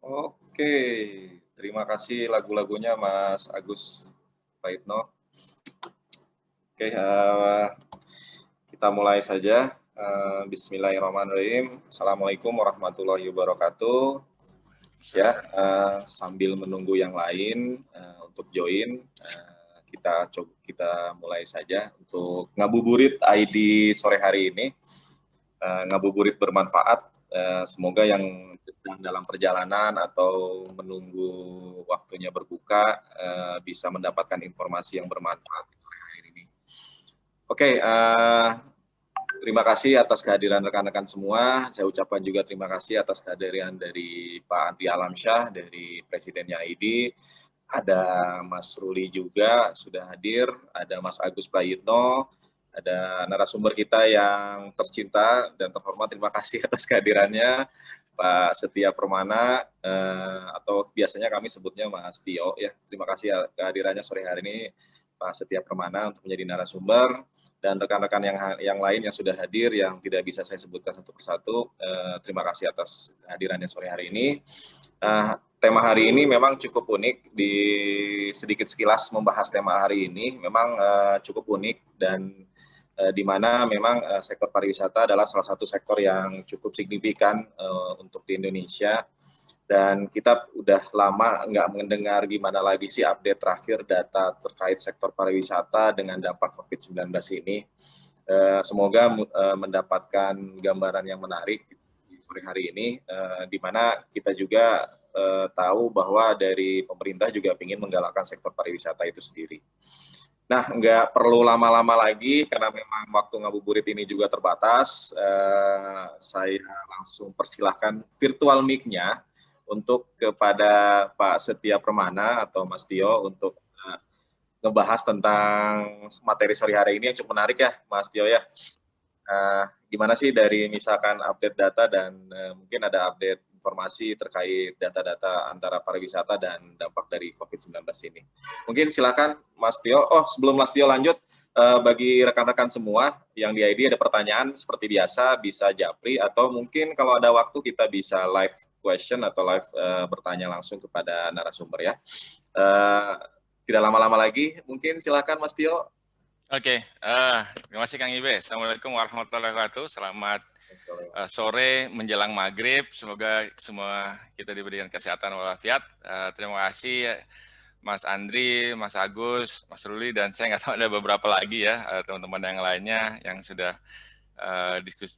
Oke, terima kasih lagu-lagunya Mas Agus Praitno. Oke, kita mulai saja. Bismillahirrahmanirrahim. Assalamualaikum warahmatullahi wabarakatuh. Ya, sambil menunggu yang lain untuk join, kita mulai saja untuk ngabuburit ID sore hari ini. Ngabuburit bermanfaat. Semoga yang sedang dalam perjalanan atau menunggu waktunya berbuka bisa mendapatkan informasi yang bermanfaat sore hari ini. Oke, terima kasih atas kehadiran rekan-rekan semua. Saya ucapkan juga terima kasih atas kehadiran dari Pak Andri Alamsyah, dari Presidennya ID. Ada Mas Ruli juga sudah hadir, ada Mas Agus Prayitno, ada narasumber kita yang tercinta dan terhormat. Terima kasih atas kehadirannya, Pak Setia Permana, atau biasanya kami sebutnya Mas Tio. Ya, terima kasih kehadirannya sore hari ini, Pak Setia Permana, untuk menjadi narasumber. Dan rekan-rekan yang lain yang sudah hadir, yang tidak bisa saya sebutkan satu persatu, terima kasih atas kehadirannya sore hari ini. Tema hari ini memang cukup unik. Di sedikit sekilas membahas tema hari ini, memang cukup unik dan di mana memang sektor pariwisata adalah salah satu sektor yang cukup signifikan untuk di Indonesia. Dan kita udah lama nggak mendengar gimana lagi sih update terakhir data terkait sektor pariwisata dengan dampak COVID-19 ini. Semoga mendapatkan gambaran yang menarik di sore hari ini, di mana kita juga tahu bahwa dari pemerintah juga ingin menggalakkan sektor pariwisata itu sendiri. Nah, nggak perlu lama-lama lagi, karena memang waktu ngabuburit ini juga terbatas. Saya langsung persilahkan virtual mic-nya untuk kepada Pak Setia Permana atau Mas Tio untuk ngebahas tentang materi sore hari ini yang cukup menarik ya, Mas Tio ya. Gimana sih dari misalkan update data dan mungkin ada update informasi terkait data-data antara pariwisata dan dampak dari COVID-19 ini. Mungkin silakan Mas Tio. Oh, sebelum Mas Tio lanjut, bagi rekan-rekan semua yang di ID ada pertanyaan seperti biasa, bisa japri atau mungkin kalau ada waktu kita bisa live question atau live bertanya langsung kepada narasumber ya. Tidak lama-lama lagi, mungkin silakan Mas Tio. Oke, terima kasih Kang Ibe. Assalamualaikum warahmatullahi wabarakatuh. Selamat sore menjelang maghrib. Semoga semua kita diberikan kesehatan walafiat. Terima kasih Mas Andri, Mas Agus, Mas Ruli, dan saya nggak tahu ada beberapa lagi ya teman-teman yang lainnya yang sudah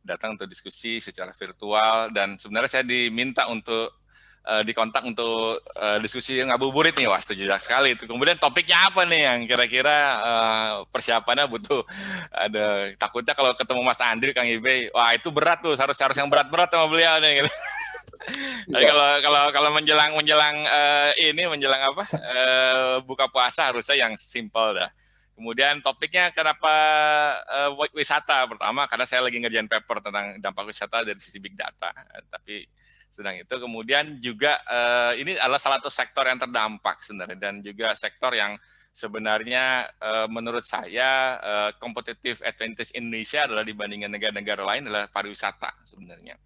datang untuk diskusi secara virtual. Dan sebenarnya saya diminta untuk dikontak untuk diskusi ngabuburit nih. Wah, setuju sekali itu. Kemudian topiknya apa nih yang kira-kira persiapannya butuh ada, takutnya kalau ketemu Mas Andri, Kang Ibe, wah itu berat tuh, harus yang berat-berat sama beliau nih gitu. Tapi kalau menjelang apa buka puasa harusnya yang simple dah. Kemudian topiknya kenapa wisata? Pertama karena saya lagi ngerjain paper tentang dampak wisata dari sisi big data. Tapi sedang itu kemudian juga ini adalah salah satu sektor yang terdampak sebenarnya, dan juga sektor yang sebenarnya menurut saya competitive advantage Indonesia adalah dibandingkan negara-negara lain adalah pariwisata sebenarnya.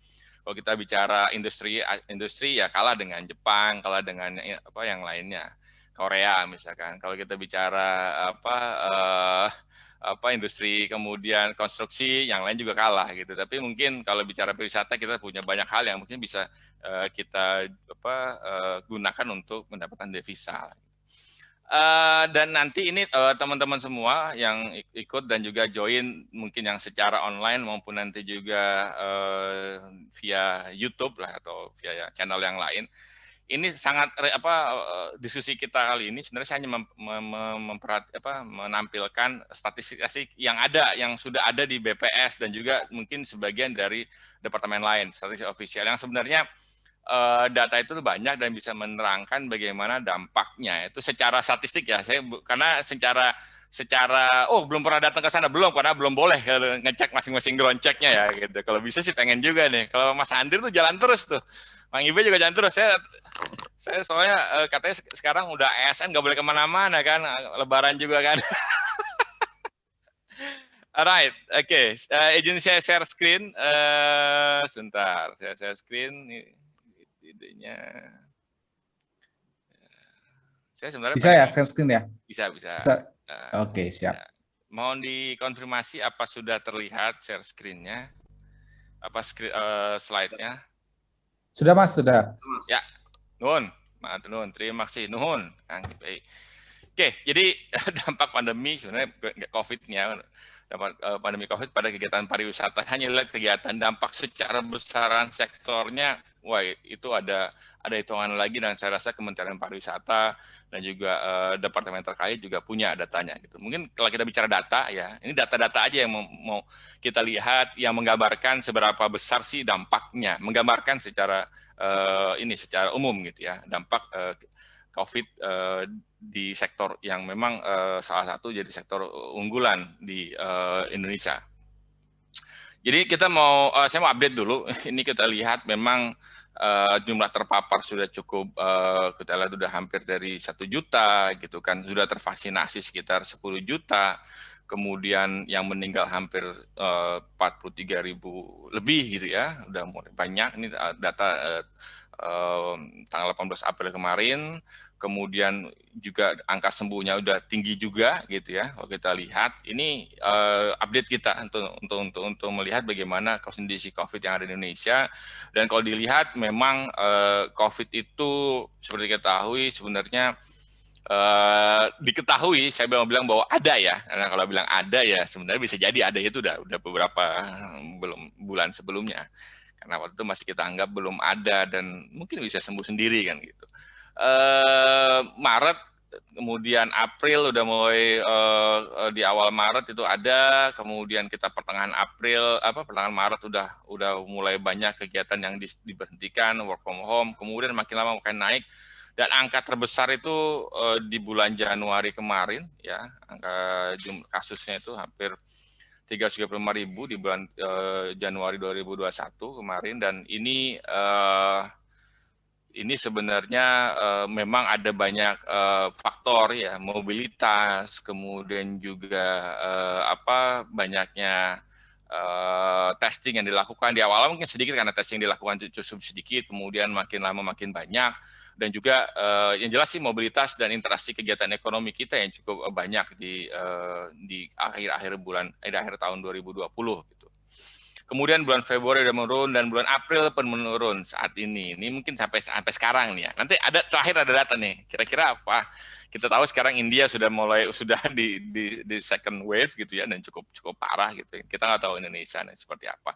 Kalau kita bicara industri ya kalah dengan Jepang, kalah dengan apa yang lainnya, Korea misalkan. Kalau kita bicara industri kemudian konstruksi, yang lain juga kalah gitu. Tapi mungkin kalau bicara pariwisata kita punya banyak hal yang mungkin bisa kita gunakan untuk mendapatkan devisa. Dan nanti ini teman-teman semua yang ikut dan juga join mungkin yang secara online maupun nanti juga via YouTube lah atau via channel yang lain. Ini sangat diskusi kita kali ini sebenarnya saya hanya menampilkan statistik yang ada, yang sudah ada di BPS dan juga mungkin sebagian dari departemen lain, statistik official yang sebenarnya data itu banyak dan bisa menerangkan bagaimana dampaknya itu secara statistik ya. Saya karena secara belum pernah datang ke sana, belum, karena belum boleh ngecek masing-masing ground checknya ya gitu. Kalau bisa sih pengen juga nih. Kalau Mas Andir tuh jalan terus tuh, Mang Ibe juga jalan terus. Saya soalnya katanya sekarang udah ASN nggak boleh kemana-mana kan, Lebaran juga kan. Alright, oke. Izin saya share screen. Sebentar, saya share screen. Idenya. Saya sebenarnya Bisa ya share screen ya? Bisa. Oke, siap. Ya. Mohon dikonfirmasi apa sudah terlihat share screen-nya? Apa slide-nya? Sudah Mas, sudah. Ya, nuhun. Nuhun, terima kasih. Nuhun. Baik. Oke, jadi dampak pandemi sebenarnya COVID-nya, dampak pandemi COVID pada kegiatan pariwisata, hanya lihat kegiatan dampak secara besaran sektornya, wah itu ada hitungan lagi, dan saya rasa Kementerian Pariwisata dan juga departemen terkait juga punya datanya gitu. Mungkin kalau kita bicara data ya, ini data-data aja yang mau kita lihat yang menggambarkan seberapa besar sih dampaknya, menggambarkan secara secara umum gitu ya, dampak COVID di sektor yang memang salah satu jadi sektor unggulan di Indonesia. Jadi kita saya mau update dulu. Ini kita lihat memang jumlah terpapar sudah cukup, kita lihat sudah hampir dari 1 juta gitu kan, sudah tervaksinasi sekitar 10 juta, kemudian yang meninggal hampir 43.000 lebih gitu ya, udah mulai banyak. Ini data tanggal 18 April kemarin. Kemudian juga angka sembuhnya udah tinggi juga gitu ya. Kalau kita lihat ini update kita untuk melihat bagaimana kondisi COVID yang ada di Indonesia. Dan kalau dilihat memang COVID itu seperti kita ketahui sebenarnya diketahui, saya mau bilang bahwa ada ya. Karena kalau bilang ada ya sebenarnya bisa jadi ada itu udah beberapa bulan sebelumnya. Karena waktu itu masih kita anggap belum ada dan mungkin bisa sembuh sendiri kan gitu. Maret, kemudian April udah mulai di awal Maret itu ada, kemudian kita pertengahan Maret udah mulai banyak kegiatan yang diberhentikan, work from home, kemudian makin lama makin naik, dan angka terbesar itu di bulan Januari kemarin ya, angka jumlah kasusnya itu hampir 335.000 di bulan Januari 2021 kemarin, dan ini sebenarnya memang ada banyak faktor ya, mobilitas, kemudian juga banyaknya testing yang dilakukan di awal mungkin sedikit karena testing yang dilakukan cukup sedikit, kemudian makin lama makin banyak, dan juga yang jelas sih mobilitas dan interaksi kegiatan ekonomi kita yang cukup banyak di akhir tahun 2020 gitu. Kemudian bulan Februari udah menurun dan bulan April pun menurun saat ini. Ini mungkin sampai sekarang nih ya. Nanti terakhir ada data nih. Kira-kira apa? Kita tahu sekarang India sudah di second wave gitu ya, dan cukup parah gitu. Kita nggak tahu Indonesia nih seperti apa.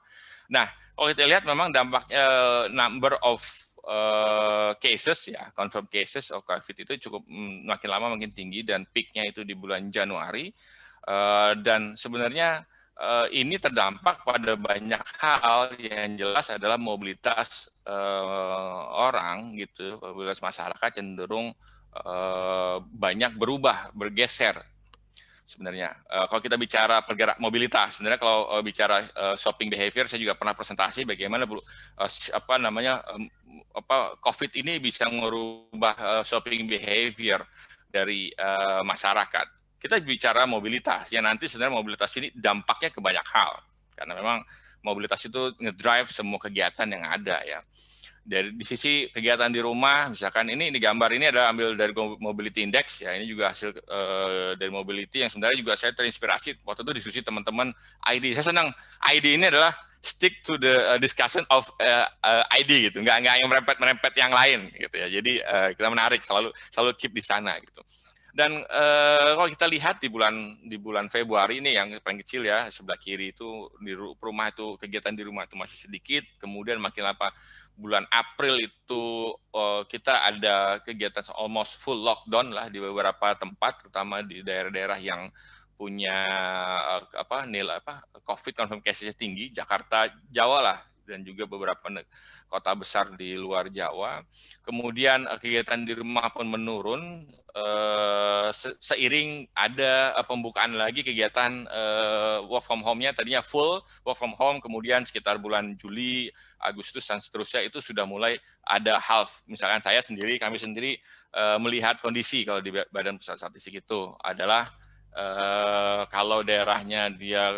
Nah, kalau kita lihat memang dampaknya number of cases ya, confirmed cases of COVID itu cukup makin lama makin tinggi, dan peaknya itu di bulan Januari. Dan sebenarnya ini terdampak pada banyak hal, yang jelas adalah mobilitas orang gitu, mobilitas masyarakat cenderung banyak bergeser sebenarnya. Kalau kita bicara pergerak mobilitas, sebenarnya kalau bicara shopping behavior, saya juga pernah presentasi bagaimana COVID ini bisa merubah shopping behavior dari masyarakat. Kita bicara mobilitas, yang nanti sebenarnya mobilitas ini dampaknya ke banyak hal, karena memang mobilitas itu ngedrive semua kegiatan yang ada ya. Di sisi kegiatan di rumah, misalkan ini di gambar ini adalah ambil dari Mobility Index ya, ini juga hasil dari mobility yang sebenarnya juga saya terinspirasi waktu itu diskusi teman-teman ID. Saya senang ID ini adalah stick to the discussion of ID gitu, nggak yang merempet yang lain gitu ya. Jadi kita menarik, selalu keep di sana gitu. Dan kalau kita lihat di bulan Februari ini yang paling kecil ya, sebelah kiri itu di rumah itu, kegiatan di rumah itu masih sedikit, kemudian makin lama bulan April itu kita ada kegiatan almost full lockdown lah di beberapa tempat, terutama di daerah-daerah yang punya COVID confirmed cases tinggi, Jakarta, Jawa lah, dan juga beberapa kota besar di luar Jawa. Kemudian kegiatan di rumah pun menurun seiring ada pembukaan lagi kegiatan work from home-nya. Tadinya full work from home, kemudian sekitar bulan Juli, Agustus dan seterusnya itu sudah mulai ada half. Misalkan kami sendiri melihat kondisi kalau di Badan Pusat Statistik itu adalah kalau daerahnya dia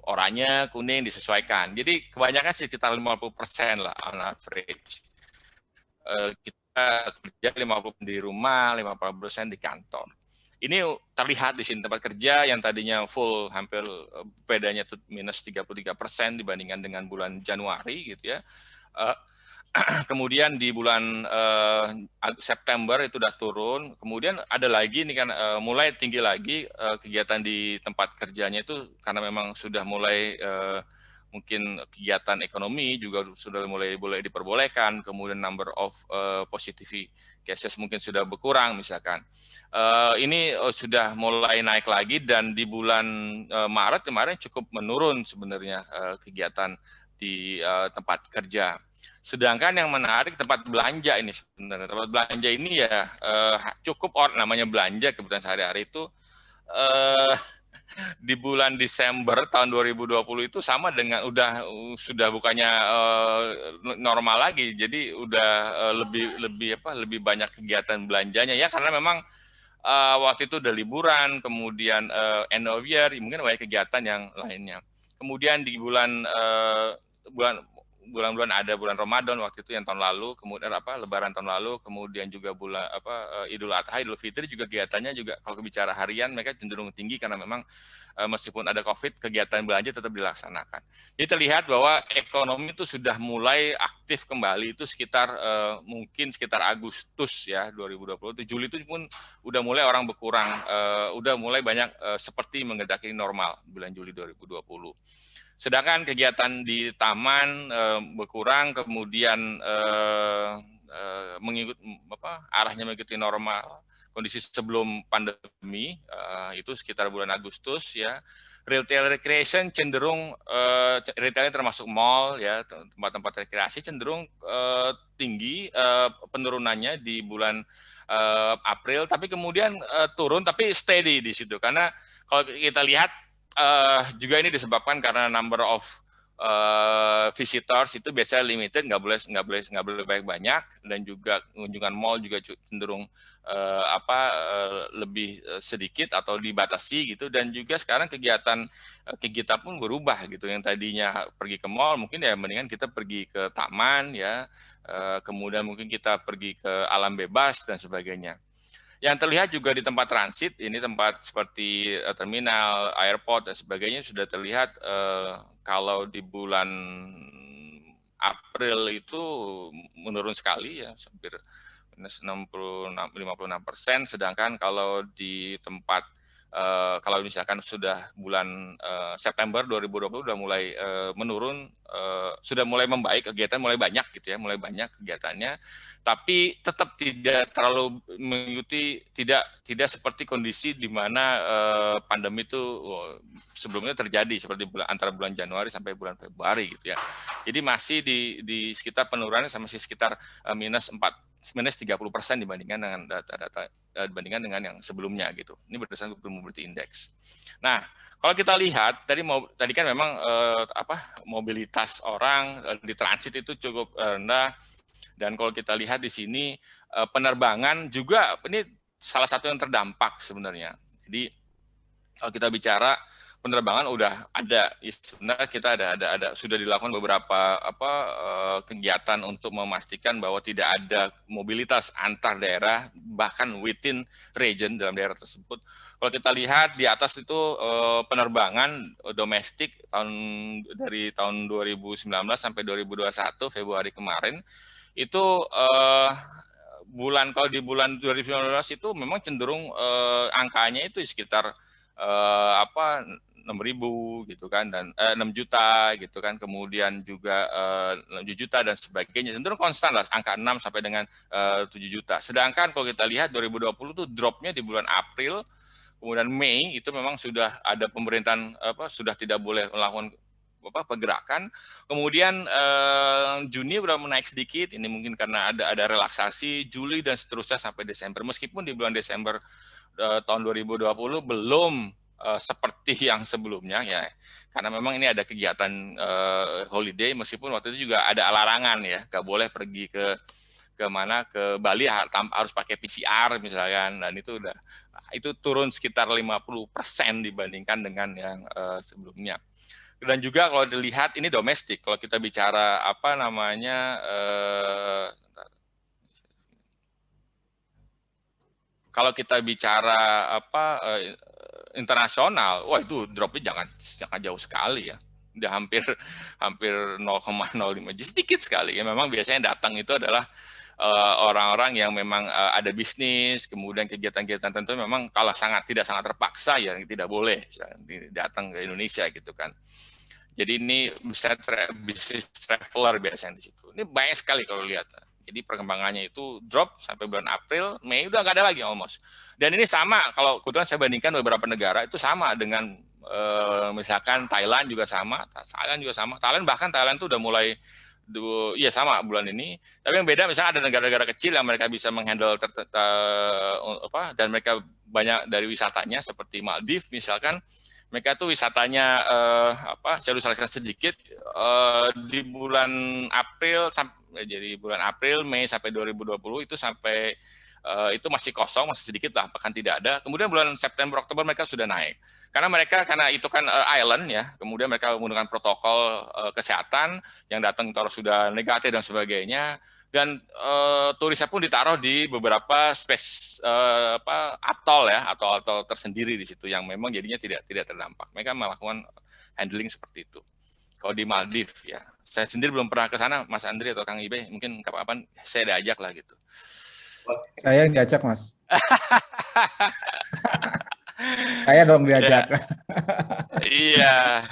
oranye, kuning disesuaikan. Jadi kebanyakan sekitar 50% lah on average. kerja 50% di rumah, 50% di kantor. Ini terlihat di sini tempat kerja yang tadinya full, hampir bedanya tuh minus 33% dibandingkan dengan bulan Januari gitu ya. Kemudian di bulan September itu udah turun. Kemudian ada lagi nih kan mulai tinggi lagi kegiatan di tempat kerjanya itu karena memang sudah mulai mungkin kegiatan ekonomi juga sudah mulai boleh diperbolehkan, kemudian number of positive cases mungkin sudah berkurang misalkan. Ini sudah mulai naik lagi dan di bulan Maret kemarin cukup menurun sebenarnya kegiatan di tempat kerja. Sedangkan yang menarik tempat belanja ini sebenarnya. Tempat belanja ini ya cukup namanya belanja kebutuhan sehari-hari itu di bulan Desember tahun 2020 itu sama dengan sudah bukannya normal lagi, jadi udah lebih banyak kegiatan belanjanya ya karena memang waktu itu udah liburan, kemudian end of year, mungkin banyak kegiatan yang lainnya. Kemudian di bulan-bulan ada bulan Ramadan waktu itu yang tahun lalu, kemudian Lebaran tahun lalu, kemudian juga bulan Idul Adha, Idul Fitri juga kegiatannya juga kalau bicara harian mereka cenderung tinggi karena memang meskipun ada COVID kegiatan belanja tetap dilaksanakan. Jadi terlihat bahwa ekonomi itu sudah mulai aktif kembali itu mungkin sekitar Agustus ya 2020. Juli itu pun udah mulai orang berkurang, udah mulai banyak seperti mendekati normal bulan Juli 2020. Sedangkan kegiatan di taman berkurang, kemudian arahnya mengikuti normal kondisi sebelum pandemi itu sekitar bulan Agustus ya. Retail recreation cenderung retailnya termasuk mall ya, tempat-tempat rekreasi cenderung tinggi penurunannya di bulan April, tapi kemudian turun tapi steady di situ karena kalau kita lihat juga ini disebabkan karena number of visitors itu biasanya limited, nggak boleh banyak, dan juga kunjungan mall juga cenderung lebih sedikit atau dibatasi gitu, dan juga sekarang kegiatan kita pun berubah gitu, yang tadinya pergi ke mall mungkin ya mendingan kita pergi ke taman ya, kemudian mungkin kita pergi ke alam bebas dan sebagainya. Yang terlihat juga di tempat transit, ini tempat seperti terminal, airport, dan sebagainya sudah terlihat kalau di bulan April itu menurun sekali ya, hampir minus 56%, sedangkan kalau di tempat kalau misalkan sudah bulan September 2020 sudah mulai menurun, sudah mulai membaik, kegiatan mulai banyak gitu ya, mulai banyak kegiatannya, tapi tetap tidak terlalu mengikuti, tidak seperti kondisi di mana pandemi itu sebelumnya terjadi seperti antara bulan Januari sampai bulan Februari gitu ya. Jadi masih di sekitar penurunan masih sekitar minus 30% dibandingkan dengan data-data dibandingkan dengan yang sebelumnya gitu. Ini berdasarkan Global Mobility Index. Nah, kalau kita lihat tadi kan memang mobilitas orang di transit itu cukup rendah, dan kalau kita lihat di sini penerbangan juga ini salah satu yang terdampak sebenarnya. Jadi kalau kita bicara penerbangan udah ada, sebenarnya kita ada sudah dilakukan beberapa kegiatan untuk memastikan bahwa tidak ada mobilitas antar daerah bahkan within region dalam daerah tersebut. Kalau kita lihat di atas itu penerbangan domestik dari tahun 2019 sampai 2021 Februari kemarin itu kalau di bulan 2019 itu memang cenderung angkanya itu sekitar 6.000 gitu kan, dan 6 juta gitu kan, kemudian juga 7 juta dan sebagainya, cenderung konstan lah angka 6 sampai dengan 7 juta. Sedangkan kalau kita lihat 2020 tuh dropnya di bulan April, kemudian Mei itu memang sudah ada pemerintahan sudah tidak boleh melakukan pergerakan. Kemudian Juni udah menaik sedikit, ini mungkin karena ada relaksasi, Juli dan seterusnya sampai Desember. Meskipun di bulan Desember tahun 2020 belum seperti yang sebelumnya ya, karena memang ini ada kegiatan holiday, meskipun waktu itu juga ada larangan ya, nggak boleh pergi ke Bali harus pakai PCR misalkan, dan itu turun sekitar 50% dibandingkan dengan yang sebelumnya. Dan juga kalau dilihat ini domestik, kalau kita bicara kalau kita bicara internasional, wah itu dropnya jangan jauh sekali ya. Udah hampir 0,05, jadi sedikit sekali ya. Memang biasanya datang itu adalah orang-orang yang memang ada bisnis, kemudian kegiatan-kegiatan tentu memang kalau tidak sangat terpaksa ya tidak boleh datang ke Indonesia gitu kan. Jadi ini bisa bisnis traveler biasanya di situ. Ini banyak sekali kalau lihat. Jadi perkembangannya itu drop sampai bulan April, Mei udah nggak ada lagi almost. Dan ini sama kalau kebetulan saya bandingkan beberapa negara itu sama dengan misalkan Thailand juga sama, Thailand tuh udah mulai sama bulan ini. Tapi yang beda misalnya ada negara-negara kecil yang mereka bisa menghandle dan mereka banyak dari wisatanya seperti Maldives misalkan. Mereka tuh wisatanya saya luluskan sedikit di bulan April jadi bulan April, Mei sampai 2020 itu sampai itu masih kosong, masih sedikit lah, bahkan tidak ada. Kemudian bulan September, Oktober mereka sudah naik. Karena itu kan island ya, kemudian mereka menggunakan protokol kesehatan yang datang kalau sudah negatif dan sebagainya. Dan turisnya pun ditaruh di beberapa atol ya, atol tersendiri di situ yang memang jadinya tidak terdampak. Mereka melakukan handling seperti itu. Kalau di Maldives ya, saya sendiri belum pernah ke sana, Mas Andri atau Kang Ibe, mungkin kapan-kapan saya diajak lah gitu. Saya yang diajak, Mas. Saya dong diajak. Iya.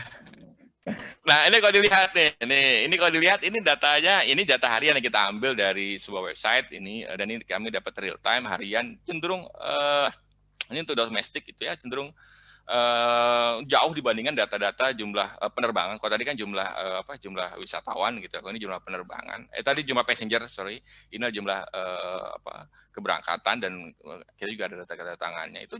Nah, ini kalau dilihat nih, ini kalau dilihat ini datanya, ini data harian yang kita ambil dari sebuah website ini, dan ini kami dapat real time harian cenderung ini untuk domestik itu ya cenderung jauh dibandingkan data-data jumlah penerbangan. Kalau tadi kan jumlah wisatawan gitu. Kalau ini jumlah penerbangan. Tadi jumlah passenger, sorry. Ini jumlah keberangkatan dan kita juga ada data kedatangannya. Itu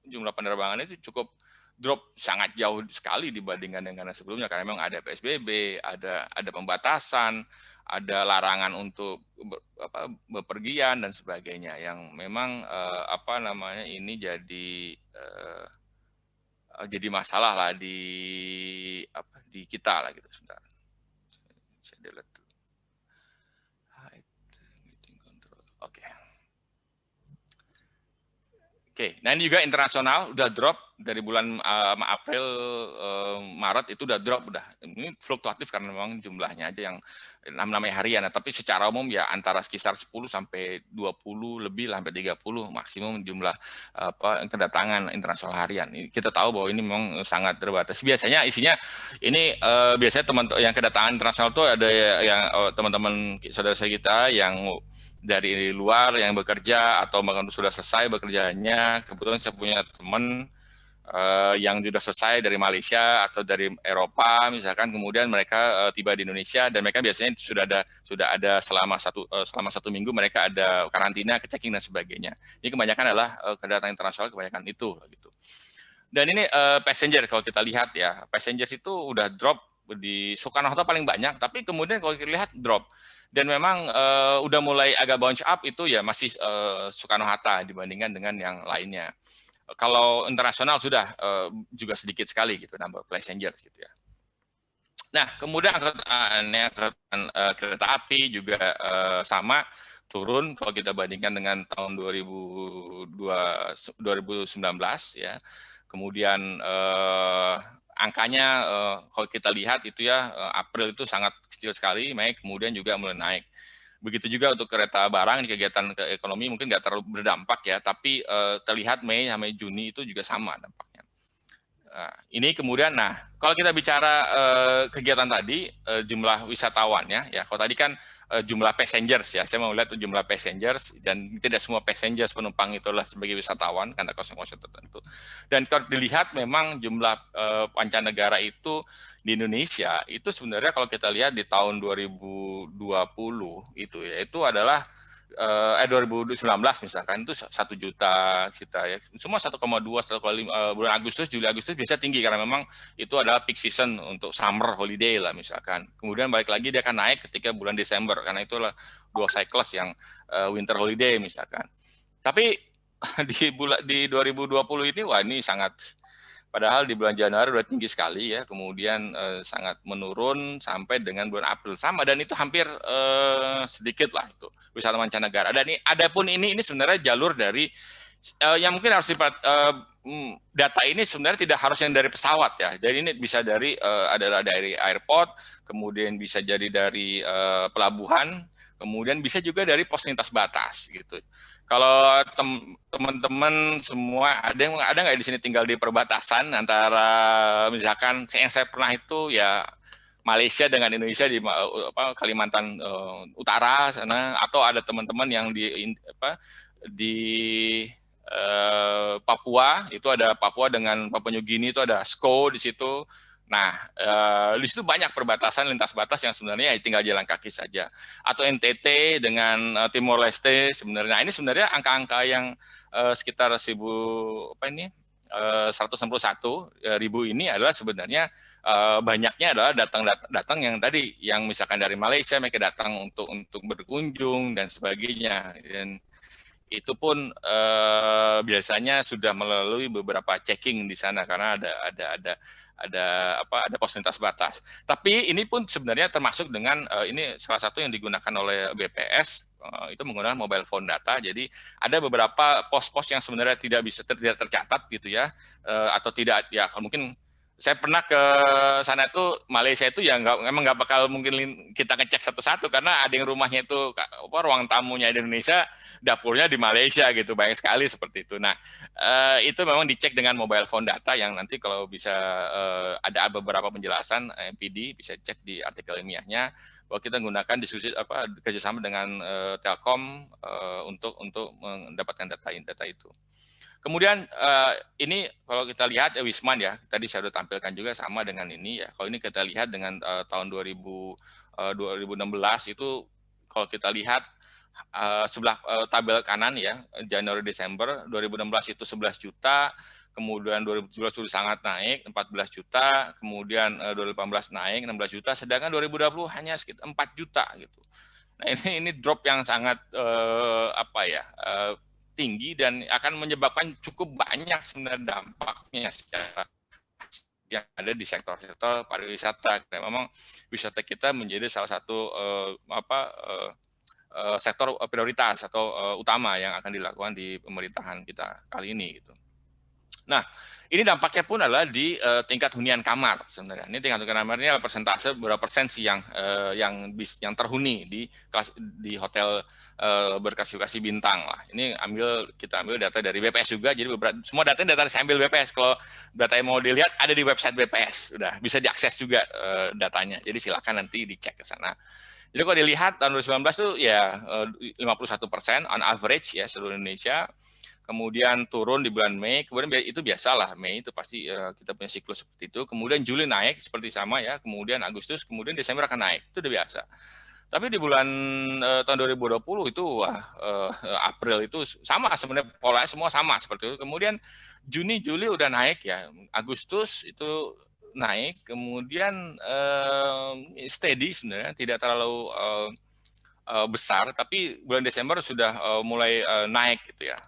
jumlah penerbangan itu cukup drop sangat jauh sekali dibandingkan dengan sebelumnya karena memang ada PSBB, ada pembatasan, ada larangan untuk bepergian dan sebagainya yang memang ini jadi masalah lah di kita lah gitu. Sebentar. Saya delete dulu. Oke, nah ini juga internasional udah drop dari bulan April, Maret itu udah drop udah. Ini fluktuatif karena memang jumlahnya aja yang namanya harian, tapi secara umum ya antara sekitar 10 sampai 20 lebih sampai 30 maksimum jumlah kedatangan internasional harian. Kita tahu bahwa ini memang sangat terbatas. Biasanya isinya ini biasanya teman yang kedatangan internasional itu ada yang teman-teman saudara kita yang dari luar yang bekerja atau bahkan sudah selesai bekerjanya. Kebetulan saya punya teman yang sudah selesai dari Malaysia atau dari Eropa misalkan, kemudian mereka tiba di Indonesia dan mereka biasanya sudah ada selama satu minggu mereka ada karantina, checking dan sebagainya. Ini kebanyakan adalah kedatangan internasional, kebanyakan itu gitu. Dan ini passenger kalau kita lihat ya, passengers itu udah drop di Soekarno-Hatta paling banyak, tapi kemudian kalau kita lihat drop. Dan memang udah mulai agak bounce up itu ya masih Soekarno-Hatta dibandingkan dengan yang lainnya. Kalau internasional sudah juga sedikit sekali gitu nambah passenger gitu ya. Nah, kemudian kereta api juga sama turun kalau kita bandingkan dengan tahun 2019 ya. Kemudian angkanya kalau kita lihat itu ya April itu sangat kecil sekali, Mei kemudian juga mulai naik. Begitu juga untuk kereta barang di kegiatan ekonomi mungkin nggak terlalu berdampak ya, tapi terlihat Mei sampai Juni itu juga sama dampaknya. Ini kemudian, kalau kita bicara kegiatan tadi jumlah wisatawannya ya, kalau tadi kan jumlah passengers ya, saya mau lihat jumlah passengers dan tidak semua passengers penumpang itulah sebagai wisatawan karena konsep tertentu. Dan kalau dilihat memang jumlah pancanegara itu di Indonesia itu sebenarnya kalau kita lihat di tahun 2020 itu ya itu adalah 2019 misalkan itu 1 juta kita ya, semua 1,2, 1,5 bulan Agustus, Juli Agustus biasa tinggi karena memang itu adalah peak season untuk summer holiday lah misalkan. Kemudian balik lagi dia akan naik ketika bulan Desember karena itulah 2 cycles yang winter holiday misalkan. Tapi di 2020 ini wah ini sangat, padahal di bulan Januari udah tinggi sekali ya, kemudian sangat menurun sampai dengan bulan April sama, dan itu hampir sedikit lah itu wisata mancanegara. Dan ini adapun ini sebenarnya jalur dari Yang mungkin harus data ini sebenarnya tidak harus yang dari pesawat ya. Jadi ini bisa dari adalah dari airport, kemudian bisa jadi dari pelabuhan, kemudian bisa juga dari pos lintas batas gitu. Kalau teman-teman semua ada nggak di sini tinggal di perbatasan antara misalkan yang saya pernah itu ya Malaysia dengan Indonesia di Kalimantan Utara sana, atau ada teman-teman yang di Papua, itu ada Papua dengan Papua New Guinea, itu ada SCO di situ. Nah, di situ banyak perbatasan lintas batas yang sebenarnya tinggal jalan kaki saja. Atau NTT dengan Timor Leste sebenarnya. Nah, ini sebenarnya angka-angka yang sekitar 161 ribu ini adalah sebenarnya banyaknya adalah datang yang tadi, yang misalkan dari Malaysia mereka datang untuk berkunjung dan sebagainya. Dan itu pun biasanya sudah melalui beberapa checking di sana karena ada pos lintas batas. Tapi ini pun sebenarnya termasuk dengan ini salah satu yang digunakan oleh BPS itu menggunakan mobile phone data. Jadi ada beberapa pos-pos yang sebenarnya tidak tercatat gitu ya, atau tidak ya mungkin. Saya pernah ke sana itu Malaysia itu ya emang nggak bakal mungkin kita ngecek satu-satu karena ada yang rumahnya itu ruang tamunya di Indonesia, dapurnya di Malaysia gitu, banyak sekali seperti itu. Nah itu memang dicek dengan mobile phone data yang nanti kalau bisa ada beberapa penjelasan MPD bisa cek di artikel ilmiahnya bahwa kita menggunakan diskusi kerjasama dengan Telkom untuk mendapatkan data itu. Kemudian ini kalau kita lihat Wisman ya, tadi saya sudah tampilkan juga sama dengan ini ya. Kalau ini kita lihat dengan tahun 2016 itu kalau kita lihat sebelah tabel kanan ya, Januari Desember 2016 itu 11 juta, kemudian 2017 sudah sangat naik 14 juta, kemudian 2018 naik 16 juta, sedangkan 2020 hanya sekitar 4 juta gitu. Nah ini drop yang sangat tinggi dan akan menyebabkan cukup banyak sebenarnya dampaknya secara yang ada di sektor-sektor pariwisata. Dan memang wisata kita menjadi salah satu sektor prioritas atau utama yang akan dilakukan di pemerintahan kita kali ini gitu. Nah, ini dampaknya pun adalah di tingkat hunian kamar sebenarnya. Ini tingkat hunian kamar ini adalah persentase berapa persen sih yang terhuni di hotel berklasifikasi bintang lah. Ini kita ambil data dari BPS juga. Jadi semua data saya ambil BPS. Kalau data yang mau dilihat ada di website BPS. Udah bisa diakses juga datanya. Jadi silakan nanti dicek ke sana. Jadi kalau dilihat tahun 2019 tuh ya 51% on average ya seluruh Indonesia. Kemudian turun di bulan Mei, kemudian itu biasalah, Mei itu pasti kita punya siklus seperti itu, kemudian Juli naik seperti sama ya, kemudian Agustus, kemudian Desember akan naik, itu udah biasa. Tapi di bulan tahun 2020 itu April itu sama sebenarnya, polanya semua sama seperti itu, kemudian Juni, Juli udah naik ya, Agustus itu naik, kemudian steady sebenarnya, tidak terlalu besar, tapi bulan Desember sudah mulai naik gitu ya.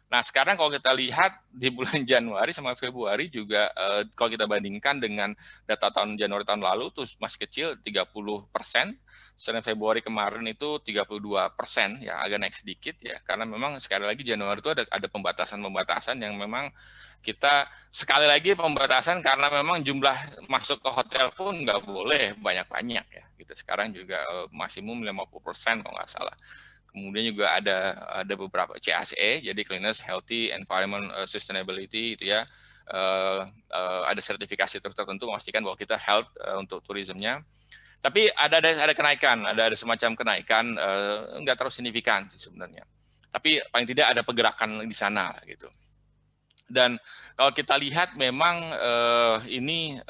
Nah, sekarang kalau kita lihat di bulan Januari sama Februari juga kalau kita bandingkan dengan data tahun Januari tahun lalu tuh masih kecil 30%, sedangkan Februari kemarin itu 32%, ya agak naik sedikit ya, karena memang sekali lagi Januari itu ada pembatasan-pembatasan yang memang kita sekali lagi pembatasan karena memang jumlah masuk ke hotel pun nggak boleh banyak-banyak ya. Gitu. Sekarang juga maksimum 50% kalau nggak salah. Kemudian juga ada beberapa CACE, jadi Cleanliness, Healthy, Environment, Sustainability itu ya. Ada sertifikasi tertentu memastikan bahwa kita health untuk turismenya. Tapi ada kenaikan, ada semacam kenaikan, nggak terlalu signifikan sih sebenarnya. Tapi paling tidak ada pergerakan di sana gitu. Dan kalau kita lihat memang ini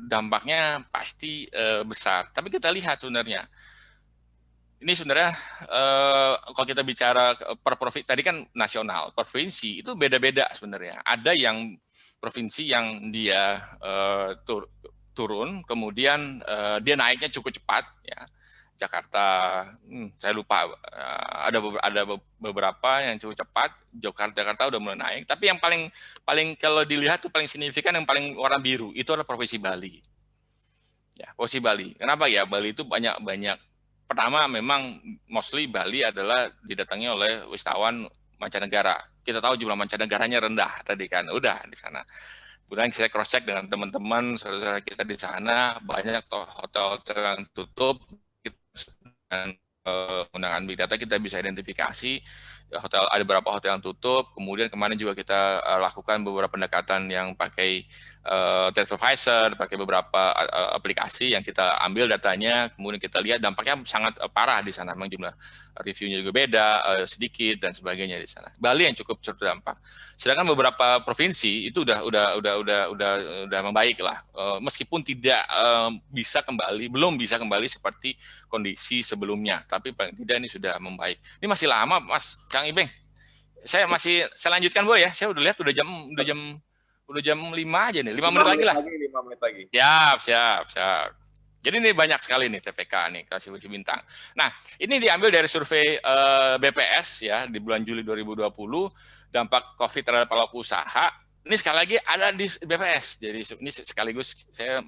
dampaknya pasti besar. Tapi kita lihat sebenarnya. Ini sebenarnya kalau kita bicara per provinsi, tadi kan nasional, provinsi itu beda-beda sebenarnya. Ada yang provinsi yang dia turun, kemudian dia naiknya cukup cepat, ya. Jakarta, saya lupa, ada beberapa yang cukup cepat. Jakarta udah mulai naik. Tapi yang paling kalau dilihat tuh paling signifikan, yang paling warna biru itu adalah provinsi Bali. Ya, provinsi Bali. Kenapa ya? Bali itu banyak. Pertama memang mostly Bali adalah didatangi oleh wisatawan mancanegara. kita tahu jumlah mancanegaranya rendah tadi kan, udah di sana. Kemudian saya cross check dengan teman-teman saudara kita di sana, banyak hotel-hotel yang tutup, dan menggunakan big data kita bisa identifikasi hotel, ada beberapa hotel yang tutup. Kemudian kemarin juga kita lakukan beberapa pendekatan yang pakai TripAdvisor, pakai beberapa aplikasi yang kita ambil datanya, kemudian kita lihat dampaknya sangat parah di sana. Memang jumlah reviewnya juga beda sedikit dan sebagainya di sana. Bali yang cukup terdampak. Sedangkan beberapa provinsi itu udah membaik lah. Meskipun tidak bisa kembali, belum bisa kembali seperti kondisi sebelumnya, tapi paling tidak ini sudah membaik. Ini masih lama, Mas Kang Ibeng. Saya lanjutkan boleh ya? Saya udah lihat udah jam 5 aja nih, 5 menit lagi lah. 5 menit lagi. Siap. Jadi ini banyak sekali nih TPK nih, klasifikasi bintang. Nah, ini diambil dari survei BPS ya di bulan Juli 2020, dampak COVID terhadap pelaku usaha. Ini sekali lagi ada di BPS. Jadi ini sekaligus saya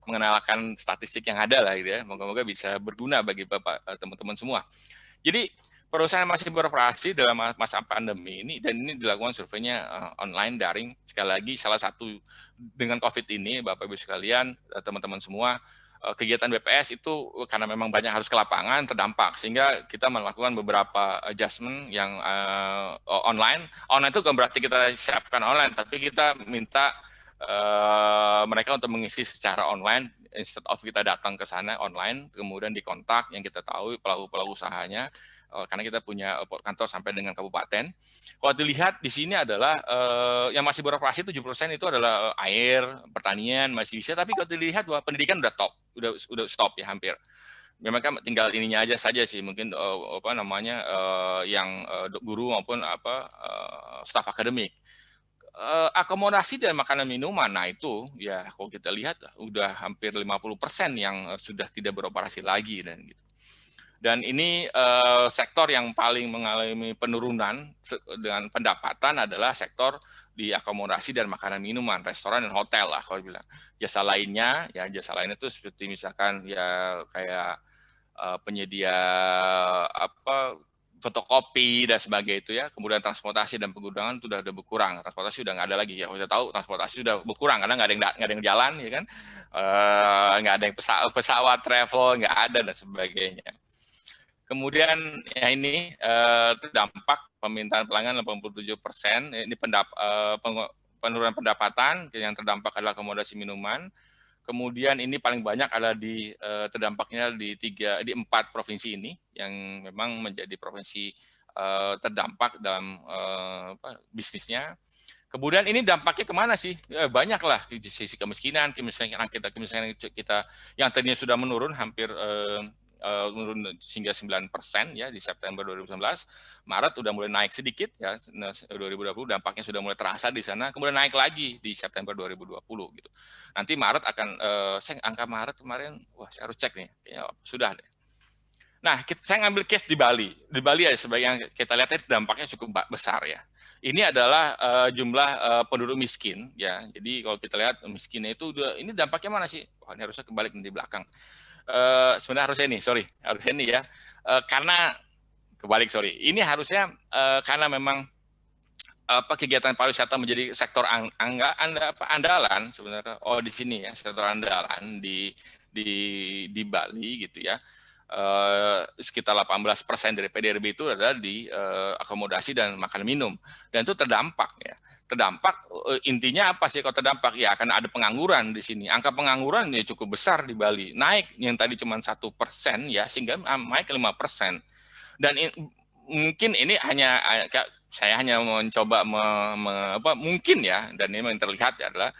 mengenalkan statistik yang ada lah gitu ya. Moga-moga bisa berguna bagi Bapak teman-teman semua. Jadi perusahaan masih beroperasi dalam masa pandemi ini, dan ini dilakukan surveinya online, daring. Sekali lagi, salah satu dengan COVID ini, Bapak Ibu sekalian, teman-teman semua, kegiatan BPS itu karena memang banyak harus ke lapangan terdampak, sehingga kita melakukan beberapa adjustment yang online. Online itu bukan berarti kita siapkan online, tapi kita minta mereka untuk mengisi secara online, instead of kita datang ke sana online, kemudian dikontak yang kita tahu pelaku usahanya, karena kita punya kantor sampai dengan kabupaten. Kalau dilihat di sini adalah yang masih beroperasi 7% itu adalah air, pertanian masih bisa, tapi kalau dilihat bahwa pendidikan udah stop ya hampir. Memang kan tinggal ininya aja saja sih, mungkin yang guru maupun staf akademik. Akomodasi dan makanan minuman, nah itu ya kalau kita lihat udah hampir 50% yang sudah tidak beroperasi lagi dan gitu. Dan ini sektor yang paling mengalami penurunan dengan pendapatan adalah sektor di akomodasi dan makanan minuman, restoran dan hotel lah kalau bilang. Jasa lainnya itu seperti misalkan ya kayak penyedia fotokopi dan sebagainya itu ya. Kemudian transportasi dan penggunaan itu udah berkurang. Transportasi udah nggak ada lagi ya. Kita tahu transportasi sudah berkurang karena nggak ada yang jalan ya kan. Nggak ada yang pesawat travel, nggak ada dan sebagainya. Kemudian ya ini terdampak permintaan pelanggan 87%. Ini penurunan pendapatan yang terdampak adalah akomodasi minuman. Kemudian ini paling banyak adalah terdampaknya di 4 provinsi ini yang memang menjadi provinsi terdampak dalam bisnisnya. Kemudian ini dampaknya kemana sih? Ya, banyak lah di sisi kemiskinan kita yang tadinya sudah menurun hampir menurun hingga 9% ya di September 2019. Maret udah mulai naik sedikit ya, 2020 dampaknya sudah mulai terasa di sana, kemudian naik lagi di September 2020 gitu. Nanti Maret akan angka Maret kemarin, wah saya harus cek nih, kayaknya sudah deh. Nah, saya ngambil case di Bali. Di Bali ya sebagai yang kita lihat itu dampaknya cukup besar ya. Ini adalah jumlah penduduk miskin ya. Jadi kalau kita lihat miskinnya itu ini dampaknya mana sih? Wah, ini harusnya kebalik di belakang. Sebenarnya harusnya ini ya, karena kebalik ini harusnya karena memang kegiatan pariwisata menjadi sektor andalan sebenarnya. Di sini ya sektor andalan di Bali gitu ya. Sekitar 18% dari PDRB itu adalah di akomodasi dan makanan minum, dan itu terdampak ya. Terdampak intinya apa sih kalau terdampak ya, akan ada pengangguran di sini. Angka pengangguran ya cukup besar di Bali, naik yang tadi cuma 1% ya sehingga naik 5%. Dan mungkin ini saya hanya mencoba mungkin ya, dan ini yang terlihat adalah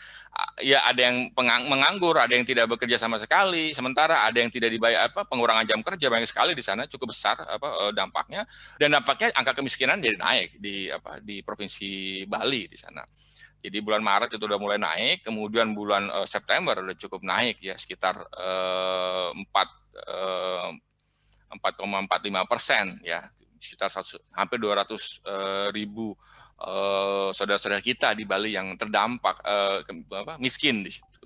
ya ada yang menganggur, ada yang tidak bekerja sama sekali, sementara ada yang tidak dibayar pengurangan jam kerja banyak sekali di sana, cukup besar dampaknya, dan dampaknya angka kemiskinan jadi naik di Provinsi Bali di sana. Jadi bulan Maret itu udah mulai naik, kemudian bulan September udah cukup naik ya sekitar 4,45% ya, sekitar hampir 200.000 saudara-saudara kita di Bali yang terdampak miskin di situ.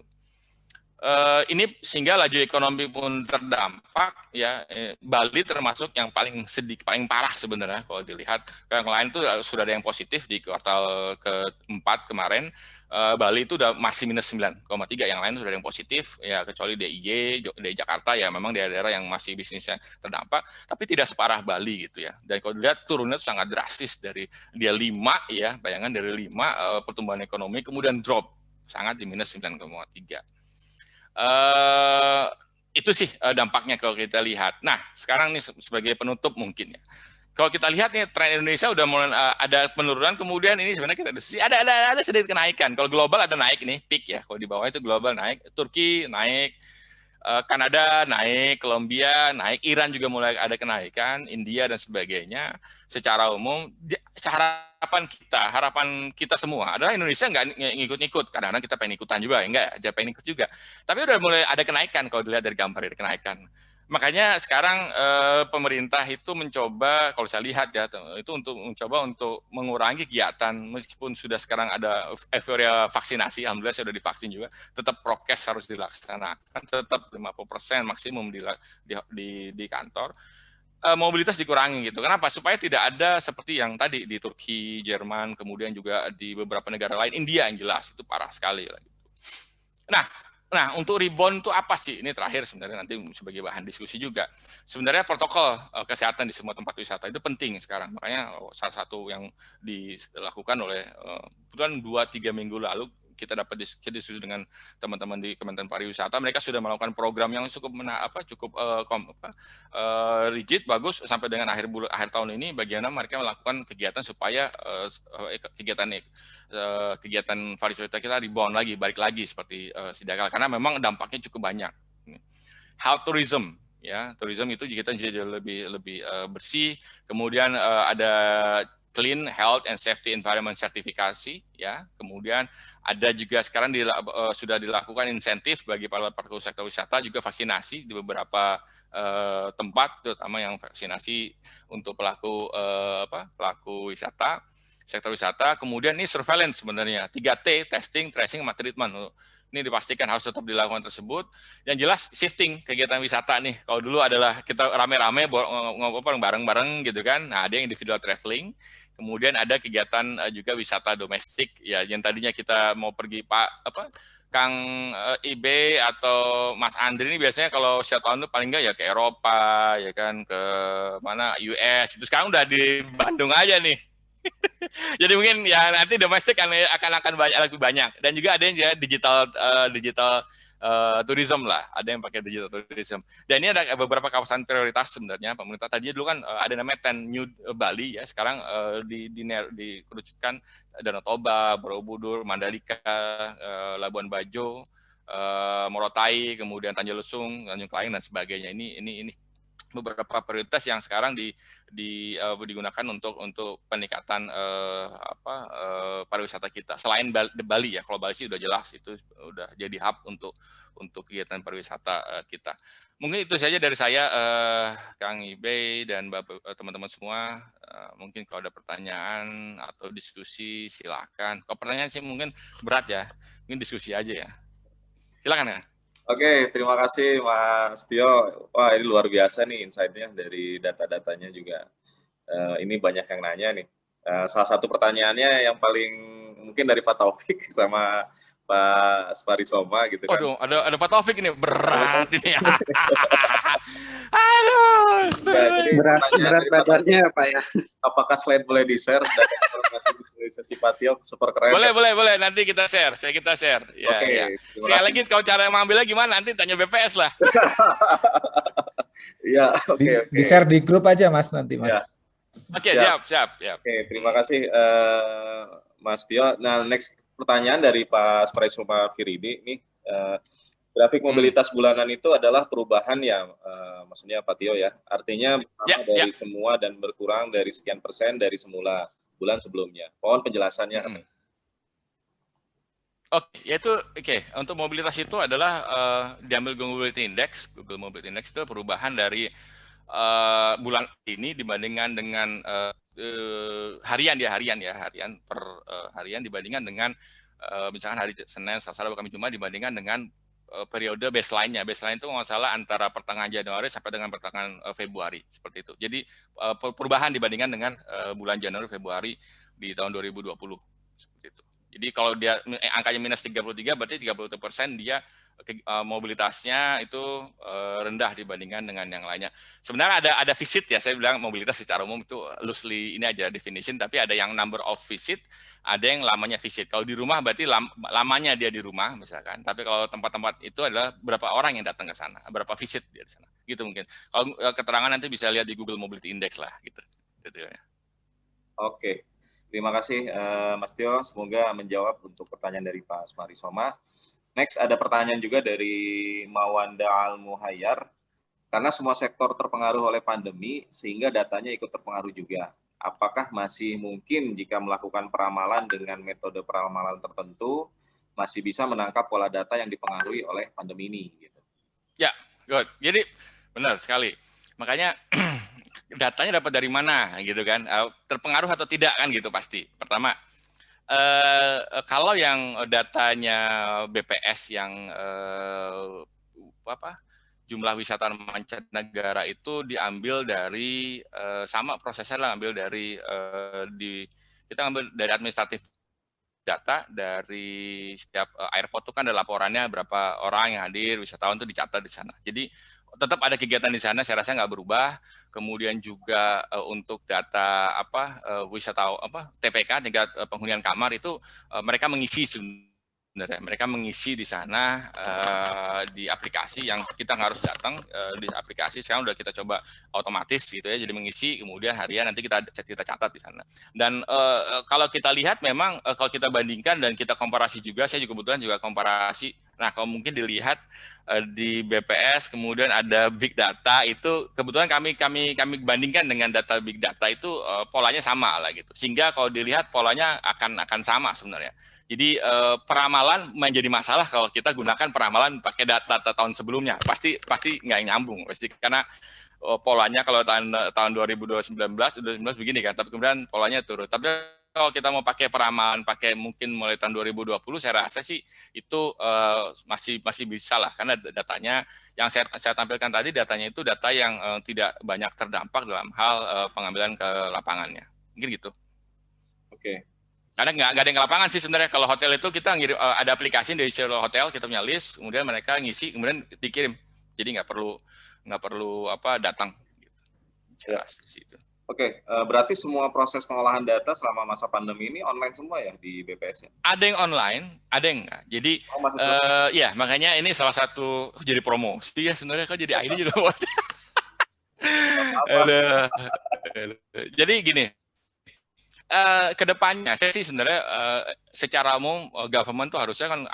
ini sehingga laju ekonomi pun terdampak ya. Bali termasuk yang paling paling parah sebenarnya kalau dilihat. Yang lain tuh sudah ada yang positif di kuartal keempat kemarin. Bali itu udah masih minus 9,3, yang lain sudah ada yang positif ya, kecuali DIY, DIY Jakarta ya memang daerah-daerah yang masih bisnisnya terdampak, tapi tidak separah Bali gitu ya. Dan kalau dilihat turunnya itu sangat drastis, dari dia 5 ya, bayangan dari 5 pertumbuhan ekonomi kemudian drop sangat di minus 9,3. Itu sih dampaknya kalau kita lihat. Nah, sekarang nih sebagai penutup mungkin ya. Kalau kita lihat nih tren Indonesia udah mulai ada penurunan, kemudian ini sebenarnya kita diskusi ada sedikit kenaikan. Kalau global ada naik nih, peak ya. Kalau di bawah itu global naik, Turki naik, Kanada naik, Kolombia naik, Iran juga mulai ada kenaikan, India dan sebagainya. Secara umum harapan kita semua adalah Indonesia nggak ngikut-ngikut. Kadang-kadang kita pengen ikutan juga, enggak aja pengen ikut juga. Tapi udah mulai ada kenaikan kalau dilihat dari gambar ada kenaikan. Makanya sekarang pemerintah itu mencoba, kalau saya lihat ya, itu untuk mencoba untuk mengurangi kegiatan, meskipun sudah sekarang ada euforia vaksinasi, alhamdulillah saya sudah divaksin juga, tetap prokes harus dilaksanakan, tetap 50% maksimum di kantor. Mobilitas dikurangi gitu. Kenapa? Supaya tidak ada seperti yang tadi di Turki, Jerman, kemudian juga di beberapa negara lain, India yang jelas itu parah sekali. Nah, untuk rebound itu apa sih? Ini terakhir sebenarnya, nanti sebagai bahan diskusi juga. Sebenarnya protokol kesehatan di semua tempat wisata itu penting sekarang. Makanya salah satu yang dilakukan oleh kebetulan 2-3 minggu lalu kita dapat diskusi dengan teman-teman di Kementerian Pariwisata. Mereka sudah melakukan program yang cukup rigid, bagus, sampai dengan akhir tahun ini. Bagaimana mereka melakukan kegiatan supaya kegiatan pariwisata kita rebound lagi, balik lagi seperti sedia kala, karena memang dampaknya cukup banyak. Health tourism, ya, tourism itu kita jadi lebih bersih. Kemudian ada Clean Health and Safety Environment sertifikasi, ya. Kemudian ada juga sekarang sudah dilakukan insentif bagi para pelaku sektor wisata, juga vaksinasi di beberapa tempat, terutama yang vaksinasi untuk pelaku wisata, sektor wisata. Kemudian ini surveillance sebenarnya, 3T, testing, tracing, sama treatment. Ini dipastikan harus tetap dilakukan tersebut. Yang jelas shifting kegiatan wisata nih. Kalau dulu adalah kita rame-rame ngobrol bareng-bareng gitu kan. Nah, ada yang individual traveling. Kemudian ada kegiatan juga wisata domestik ya, yang tadinya kita mau pergi Kang Ibe atau Mas Andri ini biasanya kalau setiap tahun itu paling enggak ya ke Eropa ya kan, ke mana US, itu sekarang udah di Bandung aja nih. Jadi mungkin ya nanti domestik akan lebih banyak, dan juga ada yang digital tourism lah, ada yang pakai digital tourism. Dan ini ada beberapa kawasan prioritas sebenarnya pemerintah. Tadi dulu kan ada namanya 10 New Bali ya, sekarang dikerucutkan Danau Toba, Borobudur, Mandalika, Labuan Bajo, Morotai, kemudian Tanjung Lesung, Tanjung Kelayang dan sebagainya. Ini beberapa prioritas yang sekarang digunakan untuk peningkatan pariwisata kita. Selain Bali ya, kalau Bali sih udah jelas itu udah jadi hub untuk kegiatan pariwisata kita. Mungkin itu saja dari saya, Kang Ibe dan teman-teman semua. Mungkin kalau ada pertanyaan atau diskusi silakan. Kalau pertanyaan sih mungkin berat ya, mungkin diskusi aja ya. Silakan ya. Oke, terima kasih Mas Tio. Wah, ini luar biasa nih insight-nya dari data-datanya juga. Ini banyak yang nanya nih. Salah satu pertanyaannya yang paling mungkin dari Pak Taufik sama Pak Sparisoma gitu kan. Aduh, ada Pak Taufik ini, berat ini ya. Aduh. Ya, berat badannya Pak ya. Apakah slide boleh di-share dan informasi sesi Pak Tio super keren? Boleh, nanti kita share. Ya, Oke, ya. Sekali lagi kalau cara mengambilnya gimana, nanti tanya BPS lah. Iya, oke. Di-share di grup aja Mas nanti Mas. Ya. Oke, siap. Oke, terima kasih Mas Tio. Nah, next pertanyaan dari Pak Sparisoma Firidi nih, grafik mobilitas bulanan itu adalah perubahan ya, maksudnya Pak Tio ya, artinya dari semua dan berkurang dari sekian persen dari semula bulan sebelumnya. Mohon penjelasannya. Oke, untuk mobilitas itu adalah diambil Google Mobility Index itu perubahan dari bulan ini dibandingkan dengan harian per harian dibandingkan dengan misalkan hari Senin, Selasa, Rabu, Kamis, Jumat dibandingkan dengan periode baseline-nya. Baseline itu nggak salah antara pertengahan Januari sampai dengan pertengahan Februari seperti itu. Jadi perubahan dibandingkan dengan bulan Januari Februari di tahun 2020 seperti itu. Jadi kalau dia angkanya minus 33 berarti 30% dia mobilitasnya itu rendah dibandingkan dengan yang lainnya. Sebenarnya ada visit ya, saya bilang mobilitas secara umum itu loosely ini aja definition, tapi ada yang number of visit, ada yang lamanya visit. Kalau di rumah berarti lamanya dia di rumah misalkan, tapi kalau tempat-tempat itu adalah berapa orang yang datang ke sana, berapa visit dia di sana, gitu mungkin. Kalau keterangan nanti bisa lihat di Google Mobility Index lah, gitu. Ya. Oke, terima kasih Mas Tio, semoga menjawab untuk pertanyaan dari Pak Asmari Soma. Next, ada pertanyaan juga dari Mawanda Al-Muhayyar. Karena semua sektor terpengaruh oleh pandemi, sehingga datanya ikut terpengaruh juga. Apakah masih mungkin jika melakukan peramalan dengan metode peramalan tertentu, masih bisa menangkap pola data yang dipengaruhi oleh pandemi ini? Gitu. Ya, good. Jadi, benar sekali. Makanya, datanya dapat dari mana, gitu kan? Terpengaruh atau tidak, kan gitu pasti. Pertama, kalau yang datanya BPS yang jumlah wisatawan mancanegara itu diambil dari sama prosesnya lah, ambil dari kita ambil dari administratif data dari setiap airport itu kan ada laporannya berapa orang yang hadir, wisatawan itu dicatat di sana. Jadi tetap ada kegiatan di sana, saya rasa nggak berubah. Kemudian juga untuk data wisatawan TPK tingkat penghunian kamar itu mereka mengisi sebenarnya, mereka mengisi di sana di aplikasi yang kita harus datang di aplikasi. Sekarang udah kita coba otomatis gitu ya, jadi mengisi kemudian harian nanti kita catat di sana. Dan kalau kita lihat memang kalau kita bandingkan dan kita komparasi juga, saya juga kebetulan juga komparasi. Nah, kalau mungkin dilihat di BPS kemudian ada big data itu kebetulan kami bandingkan dengan data big data itu polanya sama lah gitu. Sehingga kalau dilihat polanya akan sama sebenarnya. Jadi peramalan menjadi masalah kalau kita gunakan peramalan pakai data tahun sebelumnya. Pasti nggak nyambung pasti karena polanya kalau tahun 2019 begini kan, tapi kemudian polanya turun. Tapi kalau kita mau pakai peramalan, pakai mungkin mulai tahun 2020, saya rasa sih itu masih bisa lah, karena datanya yang saya tampilkan tadi, datanya itu data yang tidak banyak terdampak dalam hal pengambilan ke lapangannya. Mungkin gitu. Oke. Karena nggak ada yang ke lapangan sih sebenarnya. Kalau hotel itu kita ngirim, ada aplikasi dari seluruh hotel, kita punya list, kemudian mereka ngisi, kemudian dikirim. Jadi nggak perlu datang. Gitu. Ya. Oke, berarti semua proses pengolahan data selama masa pandemi ini online semua ya di BPS-nya? Ada yang online, ada yang enggak. Jadi, ya makanya ini salah satu jadi promosi ya sebenarnya, kok jadi ID jadi promosi. Jadi gini, kedepannya saya sih sebenarnya secara umum government tuh harusnya kan